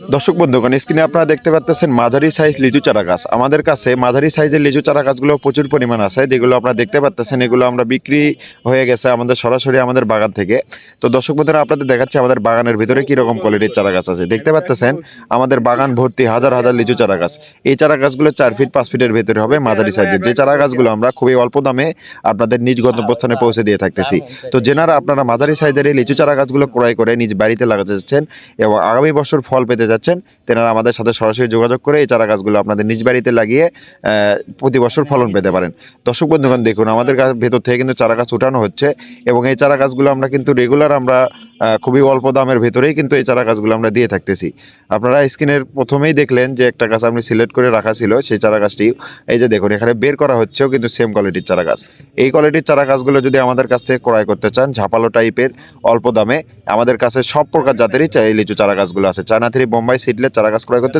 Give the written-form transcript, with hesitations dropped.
দর্শক বন্ধুগণ, স্ক্রিনে আপনারা দেখতে পাচ্ছেন মাঝারি সাইজ লিচু চারা গাছ। আমাদের কাছে মাঝারি সাইজের লিচু চারা গাছগুলো প্রচুর পরিমাণ আছে, যেগুলো আপনারা দেখতে পাচ্ছেন। এগুলো আমরা বিক্রি হয়ে গেছে আমাদের সরাসরি আমাদের বাগান থেকে। তো দর্শক বন্ধুরা, আপনাদের দেখাচ্ছি আমাদের বাগানের ভিতরে কি রকম কোয়ালিটির চারা গাছ আছে। দেখতে পাচ্ছেন আমাদের বাগান ভর্তি হাজার হাজার লিচু চারা গাছ। এই চারা গাছগুলো 4 ফিট 5 ফিটের ভিতরে হবে, মাঝারি সাইজের। যে চারা গাছগুলো আমরা খুবই অল্প দামে আপনাদের নিজ গন্তব্যস্থানে পৌঁছে দিয়ে থাকতেছি। তো যেনারা আপনারা মাঝারি সাইজের এই লিচু চারা গাছগুলো ক্রয় করে নিজ বাড়িতে লাগাতে যাচ্ছেন এবং আগামী বছর ফল পেতে যাচ্ছেন, তেনারা আমাদের সাথে সরাসরি যোগাযোগ করে এই চারা গাছগুলো আপনাদের নিজ বাড়িতে লাগিয়ে প্রতি বছর ফলন পেতে পারেন। দর্শক বন্ধুগণ, দেখুন আমাদের ভেতর থেকে কিন্তু চারা গাছ উঠানো হচ্ছে এবং এই চারা গাছগুলো আমরা কিন্তু রেগুলার আমরা খুবই অল্প দামের ভেতরেই কিন্তু এই চারা গাছগুলো আমরা দিয়ে থাকতেছি। আপনারা স্ক্রিনের প্রথমেই দেখলেন যে একটা গাছ আমি সিলেক্ট করে রাখা ছিল, সেই চারা গাছটি এই যে দেখুন এখানে বের করা হচ্ছেও কিন্তু সেম কোয়ালিটির চারা গাছ। এই কোয়ালিটির চারা গাছগুলো যদি আমাদের কাছ থেকে ক্রয় করতে চান ঝাপালো টাইপের অল্প দামে, আমাদের কাছে সব প্রকার জাতেরই লিচু চারা গাছগুলো আছে। চায়না থ্রি বোম্বাই সিডলেস চারা গাছ ক্রয় করতে